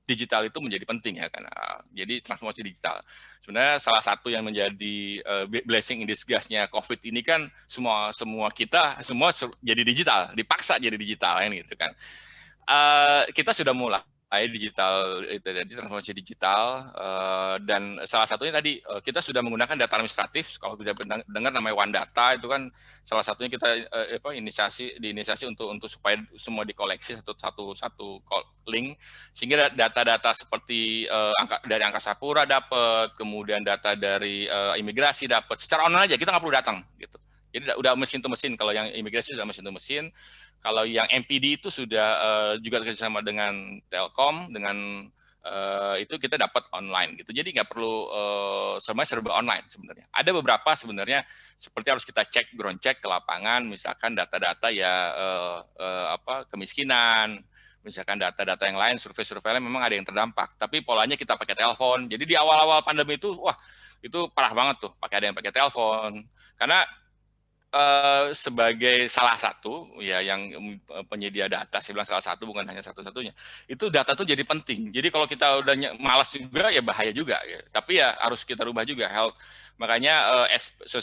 digital itu menjadi penting ya kan. Jadi transformasi digital. Sebenarnya salah satu yang menjadi blessing in disguise-nya COVID ini kan semua kita jadi digital, dipaksa jadi digital kan gitu kan. Kita sudah mulai digital itu jadi transformasi digital dan salah satunya tadi kita sudah menggunakan data administratif. Kalau kita dengar namanya One Data itu kan salah satunya kita inisiasi untuk supaya semua dikoleksi satu link sehingga data-data seperti dari Angkasa Pura dapat, kemudian data dari imigrasi dapat secara online aja, kita nggak perlu datang gitu. Jadi udah mesin to mesin, kalau yang imigrasi sudah mesin to mesin. Kalau yang MPD itu sudah juga kerjasama dengan Telkom, dengan itu kita dapat online gitu. Jadi nggak perlu semuanya serba online sebenarnya. Ada beberapa sebenarnya seperti harus kita cek, ground check ke lapangan, misalkan data-data ya kemiskinan, misalkan data-data yang lain, survei-survei lain memang ada yang terdampak. Tapi polanya kita pakai telepon. Jadi di awal-awal pandemi itu, wah itu parah banget tuh, ada yang pakai telepon. Karena sebagai salah satu ya yang penyedia data, saya bilang salah satu bukan hanya satu-satunya, itu data tuh jadi penting. Jadi kalau kita udah malas juga ya bahaya juga ya. Tapi ya harus kita rubah juga health. Makanya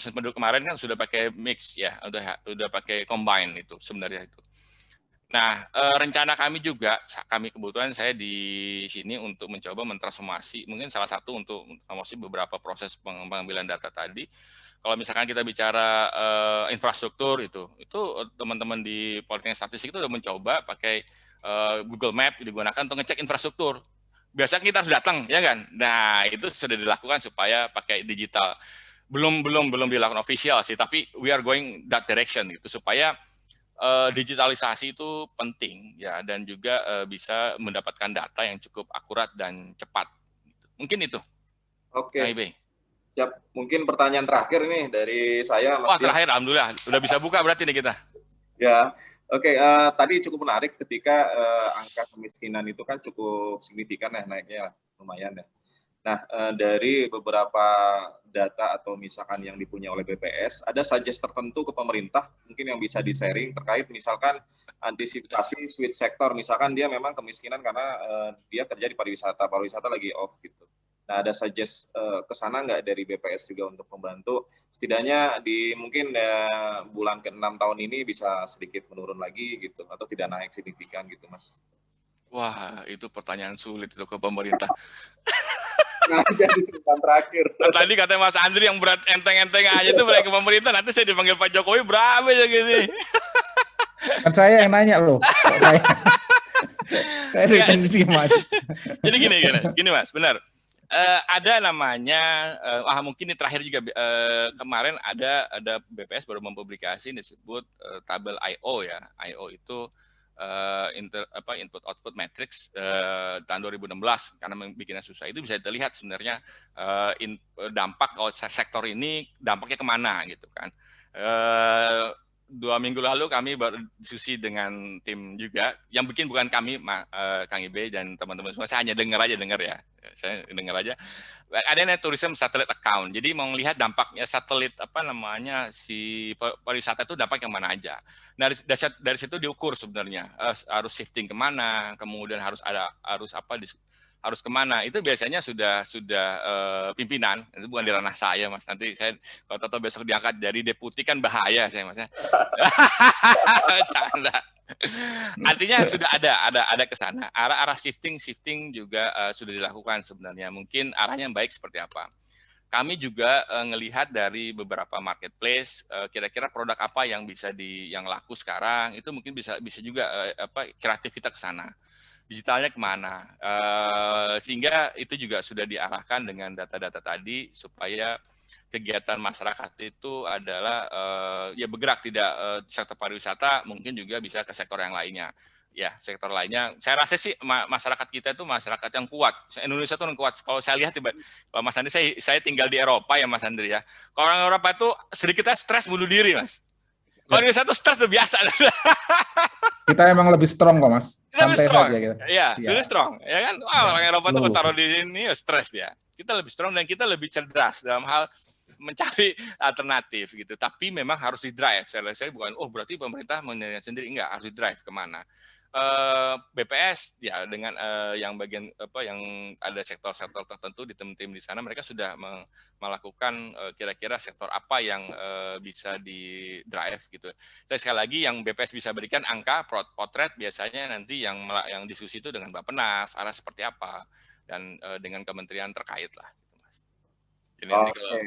penduduk kemarin kan sudah pakai mix ya, udah pakai combine itu sebenarnya itu. Nah, rencana kami juga, kebetulan saya di sini untuk mencoba mentransformasi, mungkin salah satu untuk mentransformasi beberapa proses pengambilan data tadi. Kalau misalkan kita bicara infrastruktur itu teman-teman di Politeknik Statistik itu sudah mencoba pakai Google Map digunakan untuk ngecek infrastruktur. biasanya kita harus datang, ya kan? Nah, itu sudah dilakukan supaya pakai digital. Belum dilakukan official sih, tapi we are going that direction gitu supaya digitalisasi itu penting ya, dan juga bisa mendapatkan data yang cukup akurat dan cepat. Mungkin itu. Oke. Siap. Mungkin pertanyaan terakhir nih dari saya, Mas. Wah, terakhir, alhamdulillah. Udah bisa buka berarti nih kita. Ya, oke. Tadi cukup menarik ketika angka kemiskinan itu kan cukup signifikan ya naiknya, lumayan ya. Nah, dari beberapa data atau misalkan yang dipunya oleh BPS, ada suggest tertentu ke pemerintah mungkin yang bisa di-sharing terkait misalkan antisipasi switch sektor, misalkan dia memang kemiskinan karena dia kerja di pariwisata lagi off gitu. Nah, ada suggest ke sana nggak dari BPS juga untuk membantu setidaknya di mungkin bulan ke-6 tahun ini bisa sedikit menurun lagi gitu atau tidak naik signifikan gitu, Mas. Wah, itu pertanyaan sulit itu ke pemerintah. Nah, jadi simpan terakhir. Tadi katanya Mas Andri yang berat enteng-enteng aja tuh balik ke pemerintah, nanti saya dipanggil Pak Jokowi berapa ya gini. Kan saya yang nanya loh. Saya dari diem aja. Jadi gini Mas, benar. Ada namanya, mungkin ini terakhir juga kemarin ada BPS baru mempublikasi disebut tabel I/O ya. I/O itu input output matrix tahun 2016 karena bikinnya susah. Itu bisa dilihat sebenarnya dampak kalau sektor ini dampaknya kemana gitu kan. 2 minggu lalu kami berdiskusi dengan tim juga, yang bikin bukan kami, Kang Ibe dan teman-teman semua, saya hanya dengar ya, saya dengar aja. Ada yang tourism satellite account, jadi mau melihat dampaknya satelit si pariwisata itu dampak yang mana aja. Nah dari situ diukur sebenarnya harus shifting kemana, kemudian harus kemana, itu biasanya sudah pimpinan, itu bukan di ranah saya Mas. Nanti saya kalau tahu besok diangkat dari deputi kan bahaya saya Mas. Canda. Artinya sudah ada ke sana. Arah shifting juga sudah dilakukan sebenarnya. Mungkin arahnya yang baik seperti apa. Kami juga ngelihat dari beberapa marketplace kira-kira produk apa yang yang laku sekarang, itu mungkin bisa juga kreatif kita ke sana. Digitalnya kemana, sehingga itu juga sudah diarahkan dengan data-data tadi supaya kegiatan masyarakat itu adalah ya bergerak, tidak sektor pariwisata, mungkin juga bisa ke sektor yang lainnya. Ya, sektor lainnya. Saya rasa sih masyarakat kita itu masyarakat yang kuat. Indonesia itu yang kuat. Kalau saya lihat, kalau Mas Andri, saya tinggal di Eropa ya Mas Andri ya. Kalau orang Eropa itu sedikitnya stres bunuh diri Mas. Kalau Indonesia itu stres udah biasa. Kita emang lebih strong kok Mas. Santai saja gitu. Iya, sudah strong. Ya kan? Orang Eropa tuh taruh di sini ya stres dia. Kita lebih strong dan kita lebih cerdas dalam hal mencari alternatif gitu. Tapi memang harus di-drive. Saya bukan, berarti pemerintah menilai sendiri, enggak, harus di-drive kemana. BPS ya dengan yang bagian yang ada sektor-sektor tertentu di tim-tim di sana, mereka sudah melakukan kira-kira sektor apa yang bisa di drive gitu. Saya sekali lagi yang BPS bisa berikan angka potret biasanya nanti yang diskusi itu dengan Bappenas arah seperti apa dan dengan kementerian terkait lah. Jadi nanti kalau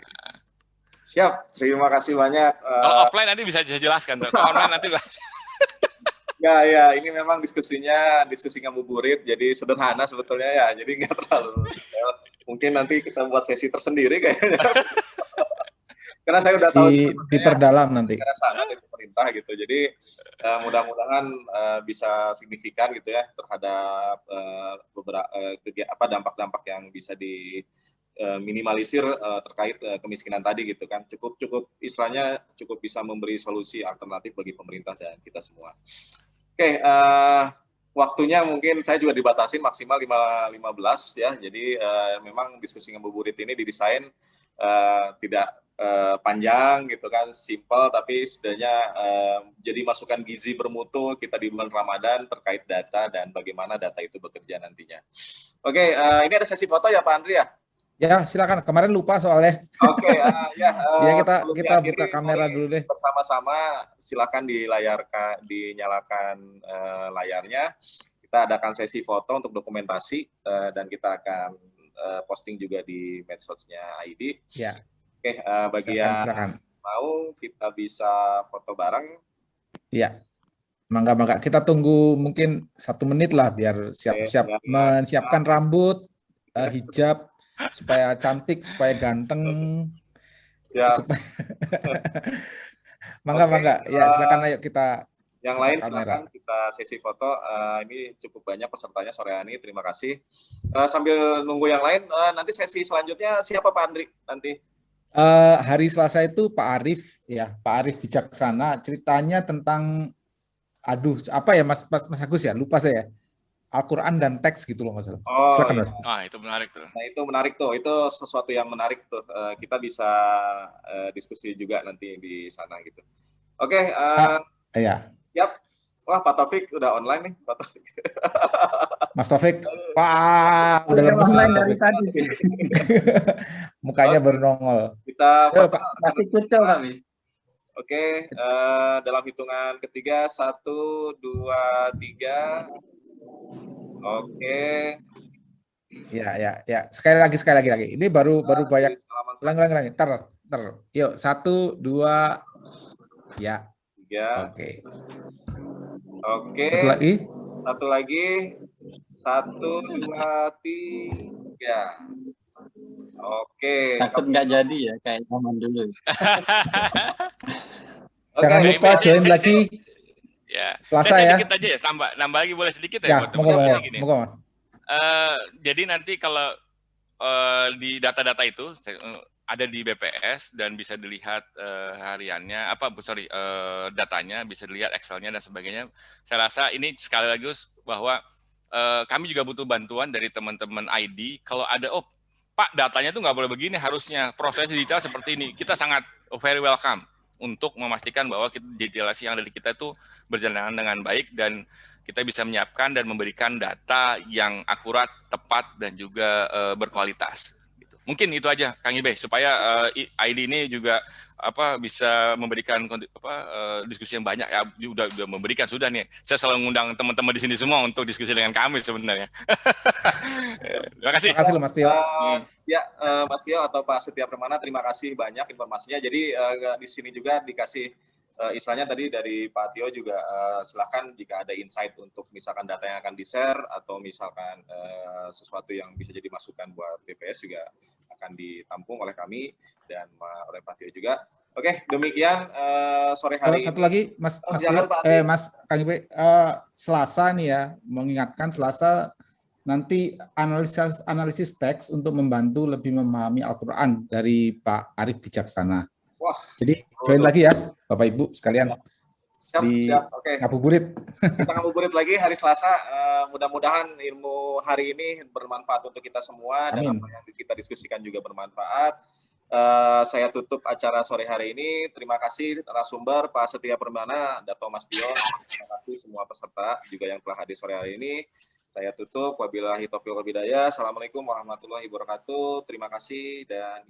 siap, terima kasih banyak. Kalau offline nanti bisa jelaskan, kalau online nanti Ya, ini memang diskusi ngabuburit, jadi sederhana sebetulnya ya, jadi nggak terlalu mungkin nanti kita buat sesi tersendiri kayaknya. Karena saya udah tahu diperdalam nanti sana dari pemerintah gitu, jadi mudah-mudahan bisa signifikan gitu ya terhadap beberapa dampak-dampak yang bisa minimalisir terkait kemiskinan tadi gitu kan, cukup istilahnya cukup bisa memberi solusi alternatif bagi pemerintah dan kita semua. Oke, waktunya mungkin saya juga dibatasi maksimal 15 ya, jadi memang diskusi ngabuburit ini didesain tidak panjang gitu kan, simple, tapi setidaknya jadi masukan gizi bermutu kita di bulan Ramadan terkait data dan bagaimana data itu bekerja nantinya. Oke, ini ada sesi foto ya Pak Andri ya? Ya, silakan. Kemarin lupa soalnya. Oke, ya kita buka kamera dulu deh. Bersama-sama silakan dinyalakan layarnya. Kita adakan sesi foto untuk dokumentasi dan kita akan posting juga di medsosnya ID. Ya. Oke, bagi yang mau kita bisa foto bareng. Iya. Mangga. Kita tunggu mungkin 1 menit lah biar siap-siap menyiapkan rambut, hijab supaya cantik, supaya ganteng. Siap. Mangga. Ya, silakan ayo kita. Yang lain silakan kita sesi foto. Ini cukup banyak pesertanya sore hari ini. Terima kasih. Sambil nunggu yang lain, nanti sesi selanjutnya siapa Pak Andri nanti? Hari Selasa itu Pak Arief ya, Pak Arief Bijaksana. Ceritanya tentang, apa ya Mas Agus ya, lupa saya. Al-Quran dan teks gitu loh Mas. Silakan Mas. Itu menarik tuh. Nah itu menarik tuh, itu sesuatu yang menarik tuh. Kita bisa diskusi juga nanti di sana gitu. Oke. Iya. Yap. Wah, Pak Taufik udah online nih, Pak Taufik. Mas Taufik, Pak, udah lemes online dari tadi. Mukanya baru nongol. Kita masih kucel kami. Oke, dalam hitungan ketiga, 1, 2, 3. Oke. Ya. Sekali lagi. Ini baru banyak. Ulang. Ntar. Yuk, 1, 2, ya. 3. Oke. Satu lagi. 1, 2, 3. Oke. Takut nggak jadi ya kayak zaman dulu. Jangan lupa join lagi. Ya. Selasa saya ya. sedikit aja ya, nambah lagi boleh sedikit ya, buat teman-teman gini. Jadi nanti kalau di data-data itu ada di BPS dan bisa dilihat hariannya, datanya, bisa dilihat Excel-nya dan sebagainya. Saya rasa ini sekali lagi bahwa kami juga butuh bantuan dari teman-teman ID. Kalau ada, Pak, datanya tuh nggak boleh begini, harusnya proses digital seperti ini. Kita sangat very welcome untuk memastikan bahwa digitalisasi yang ada di kita itu berjalan dengan baik dan kita bisa menyiapkan dan memberikan data yang akurat, tepat, dan juga berkualitas. Mungkin itu aja, Kang Ibe, supaya ID ini juga bisa memberikan diskusi yang banyak ya. Udah memberikan sudah nih. Saya selalu mengundang teman-teman di sini semua untuk diskusi dengan kami sebenarnya. Terima kasih. Terima kasih Mas Tio. Mas Tio atau Pak Setia Permana, terima kasih banyak informasinya. Jadi di sini juga dikasih istilahnya tadi dari Pak Tio juga silakan jika ada insight untuk misalkan data yang akan di-share atau misalkan sesuatu yang bisa jadi masukan buat BPS juga akan ditampung oleh kami dan oleh Pak Tio juga. Oke, demikian sore hari satu lagi Mas Kang Ibe, Selasa nih ya, mengingatkan Selasa nanti analisis teks untuk membantu lebih memahami Al-Quran dari Pak Arief Bijaksana. Wah, jadi join lagi ya Bapak Ibu sekalian. Siap. Oke. Ngabuburit. Kita ngabuburit lagi hari Selasa. Mudah-mudahan ilmu hari ini bermanfaat untuk kita semua. Amin. Dan apa yang kita diskusikan juga bermanfaat. Saya tutup acara sore hari ini. Terima kasih narasumber Pak Setia Permana, Dato Mas Tio. Terima kasih semua peserta juga yang telah hadir sore hari ini. Saya tutup. Wabillahi taufiq wal hidayah. Assalamualaikum warahmatullahi wabarakatuh. Terima kasih dan